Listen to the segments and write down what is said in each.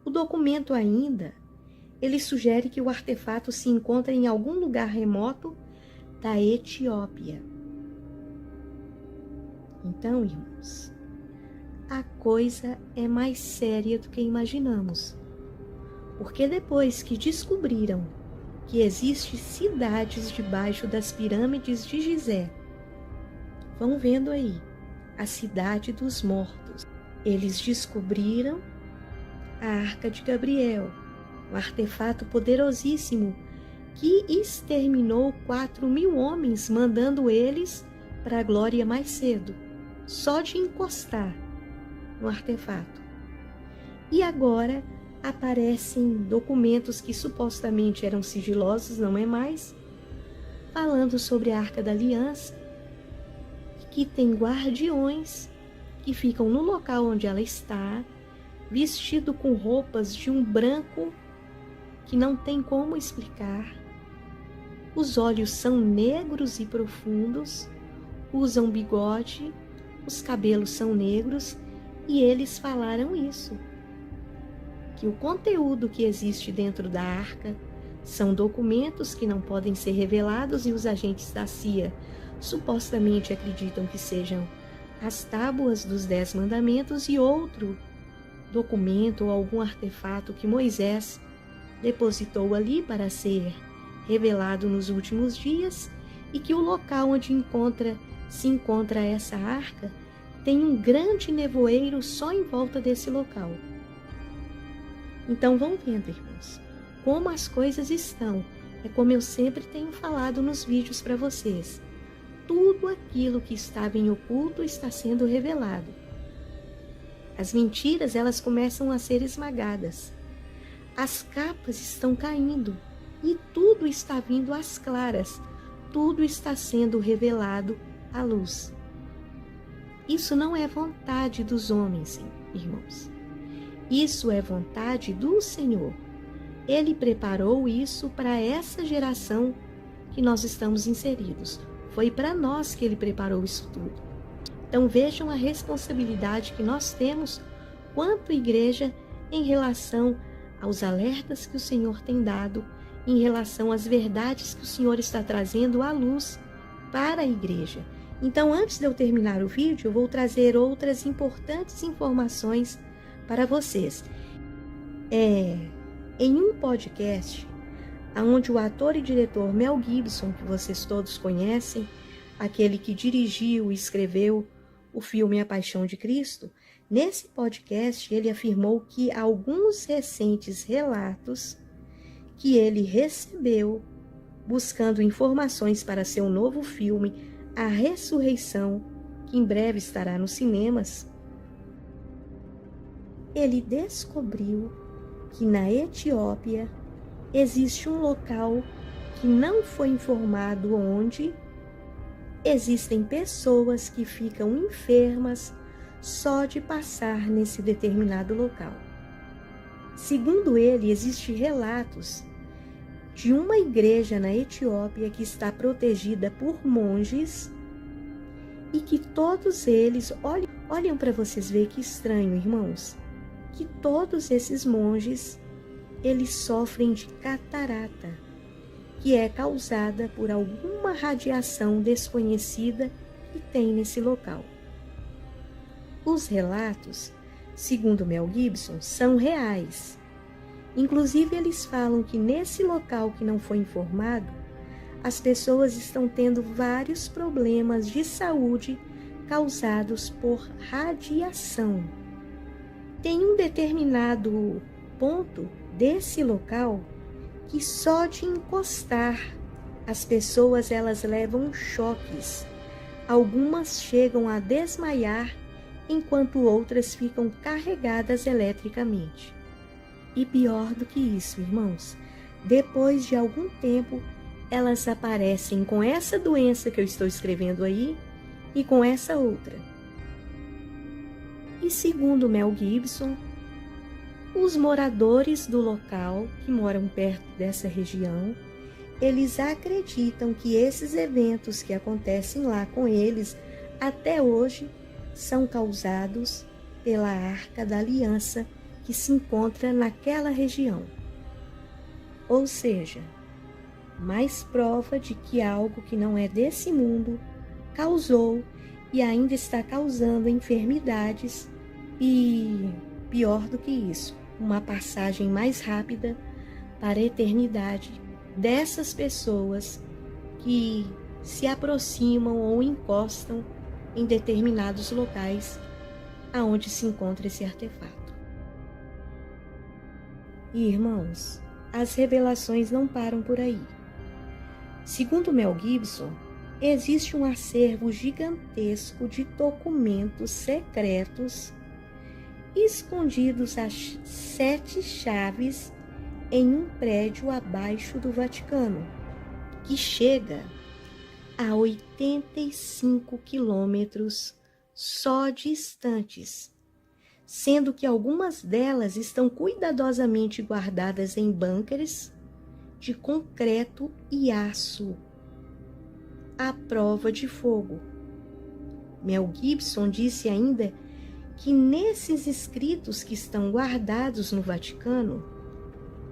O documento ainda, ele sugere que o artefato se encontra em algum lugar remoto da Etiópia. Então, irmãos, a coisa é mais séria do que imaginamos. Porque depois que descobriram que existem cidades debaixo das pirâmides de Gizé, vão vendo aí, a cidade dos mortos. Eles descobriram a Arca de Gabriel, um artefato poderosíssimo que exterminou 4.000 homens, mandando eles para a glória mais cedo, só de encostar no artefato. E agora aparecem documentos que supostamente eram sigilosos, não é mais, falando sobre a Arca da Aliança, que tem guardiões que ficam no local onde ela está, vestido com roupas de um branco que não tem como explicar. Os olhos são negros e profundos, usam bigode, os cabelos são negros, e eles falaram isso, que o conteúdo que existe dentro da arca são documentos que não podem ser revelados, e os agentes da CIA supostamente acreditam que sejam as tábuas dos 10 mandamentos e outro documento ou algum artefato que Moisés depositou ali para ser revelado nos últimos dias, e que o local onde se encontra essa arca tem um grande nevoeiro só em volta desse local. Então vão vendo, irmãos, como as coisas estão. É como eu sempre tenho falado nos vídeos para vocês. Tudo aquilo que estava em oculto está sendo revelado. As mentiras, elas começam a ser esmagadas. As capas estão caindo e tudo está vindo às claras. Tudo está sendo revelado à luz. Isso não é vontade dos homens, irmãos. Isso é vontade do Senhor. Ele preparou isso para essa geração que nós estamos inseridos. Foi para nós que Ele preparou isso tudo. Então vejam a responsabilidade que nós temos quanto igreja em relação aos alertas que o Senhor tem dado, em relação às verdades que o Senhor está trazendo à luz para a igreja. Então, antes de eu terminar o vídeo, eu vou trazer outras importantes informações para vocês. Em um podcast, onde o ator e diretor Mel Gibson, que vocês todos conhecem, aquele que dirigiu e escreveu o filme A Paixão de Cristo, nesse podcast ele afirmou que alguns recentes relatos que ele recebeu buscando informações para seu novo filme, A Ressurreição, que em breve estará nos cinemas, ele descobriu que na Etiópia existe um local que não foi informado, onde existem pessoas que ficam enfermas só de passar nesse determinado local. Segundo ele, existem relatos de uma igreja na Etiópia que está protegida por monges e que todos eles, olhem para vocês verem que estranho, irmãos, que todos esses monges, eles sofrem de catarata, que é causada por alguma radiação desconhecida que tem nesse local. Os relatos, segundo Mel Gibson, são reais. Inclusive, eles falam que nesse local que não foi informado, as pessoas estão tendo vários problemas de saúde causados por radiação. Tem um determinado ponto desse local que só de encostar as pessoas elas levam choques. Algumas chegam a desmaiar, enquanto outras ficam carregadas eletricamente. E pior do que isso, irmãos, depois de algum tempo, elas aparecem com essa doença que eu estou escrevendo aí e com essa outra. E segundo Mel Gibson, os moradores do local, que moram perto dessa região, eles acreditam que esses eventos que acontecem lá com eles até hoje são causados pela Arca da Aliança, que que se encontra naquela região. Ou seja, mais prova de que algo que não é desse mundo causou e ainda está causando enfermidades e, pior do que isso, uma passagem mais rápida para a eternidade dessas pessoas que se aproximam ou encostam em determinados locais aonde se encontra esse artefato. E, irmãos, as revelações não param por aí. Segundo Mel Gibson, existe um acervo gigantesco de documentos secretos escondidos a 7 chaves em um prédio abaixo do Vaticano, que chega a 85 quilômetros só distantes, sendo que algumas delas estão cuidadosamente guardadas em bunkers de concreto e aço, à prova de fogo. Mel Gibson disse ainda que nesses escritos que estão guardados no Vaticano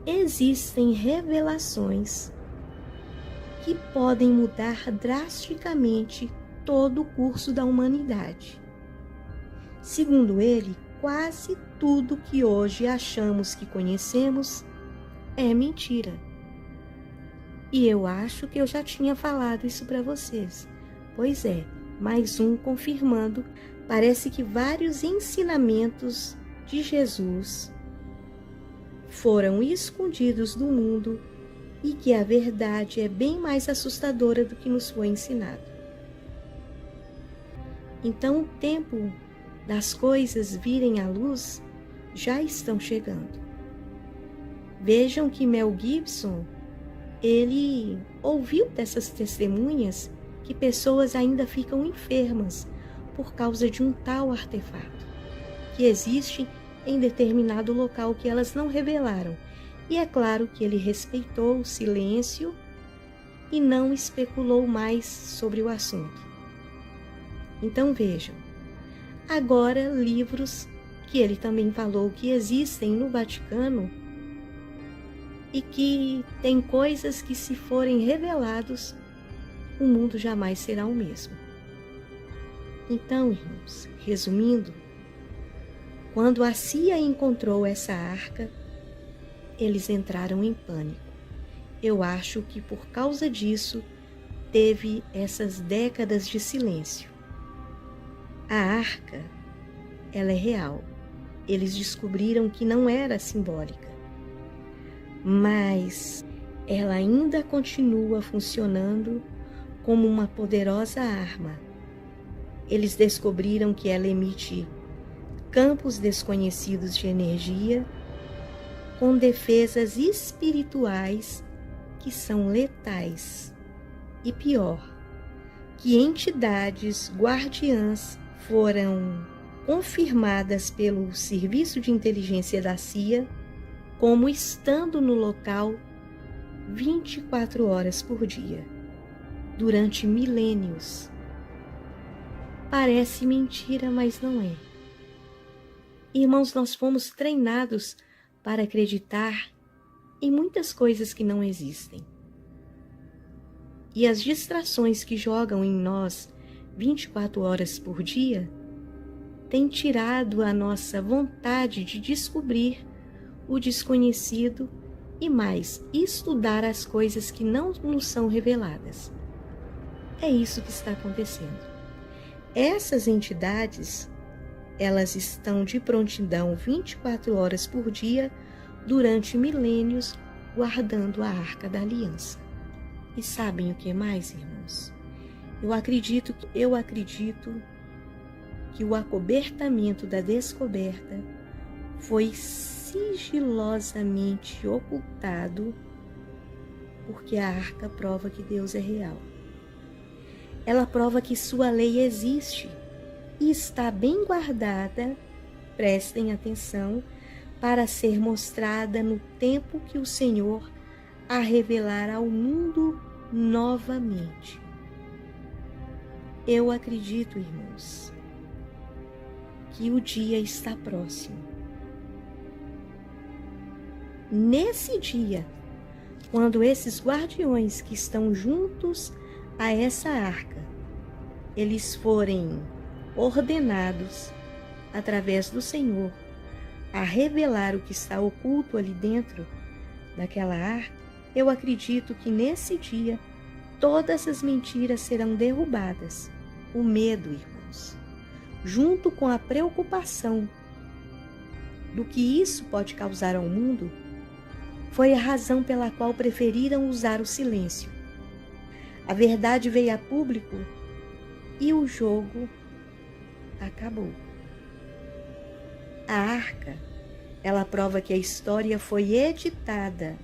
existem revelações que podem mudar drasticamente todo o curso da humanidade. Segundo ele, quase tudo que hoje achamos que conhecemos é mentira. E eu acho que eu já tinha falado isso para vocês. Pois é, mais um confirmando. Parece que vários ensinamentos de Jesus foram escondidos do mundo e que a verdade é bem mais assustadora do que nos foi ensinado. Então, o tempo das coisas virem à luz já estão chegando. Vejam que Mel Gibson, ele ouviu dessas testemunhas que pessoas ainda ficam enfermas por causa de um tal artefato, que existe em determinado local que elas não revelaram. E é claro que ele respeitou o silêncio e não especulou mais sobre o assunto. Então vejam, agora livros que ele também falou que existem no Vaticano e que tem coisas que, se forem revelados, o mundo jamais será o mesmo. Então, irmãos, resumindo, quando a CIA encontrou essa arca, eles entraram em pânico. Eu acho que por causa disso teve essas décadas de silêncio. A arca, ela é real. Eles descobriram que não era simbólica, mas ela ainda continua funcionando como uma poderosa arma. Eles descobriram que ela emite campos desconhecidos de energia com defesas espirituais que são letais. E pior, que entidades guardiãs foram confirmadas pelo Serviço de Inteligência da CIA como estando no local 24 horas por dia, durante milênios. Parece mentira, mas não é. Irmãos, nós fomos treinados para acreditar em muitas coisas que não existem. E as distrações que jogam em nós 24 horas por dia têm tirado a nossa vontade de descobrir o desconhecido e mais, estudar as coisas que não nos são reveladas. É isso que está acontecendo. Essas entidades, elas estão de prontidão 24 horas por dia durante milênios, guardando a Arca da Aliança. E sabem o que mais, irmãos? Eu acredito que o acobertamento da descoberta foi sigilosamente ocultado, porque a arca prova que Deus é real. Ela prova que sua lei existe e está bem guardada, prestem atenção, para ser mostrada no tempo que o Senhor a revelar ao mundo novamente. Eu acredito, irmãos, que o dia está próximo. nesse dia, quando esses guardiões que estão juntos a essa arca, eles forem ordenados através do Senhor a revelar o que está oculto ali dentro daquela arca, eu acredito que nesse dia todas as mentiras serão derrubadas. O medo, irmãos, junto com a preocupação do que isso pode causar ao mundo, foi a razão pela qual preferiram usar o silêncio. A verdade veio a público e o jogo acabou. A arca, ela prova que a história foi editada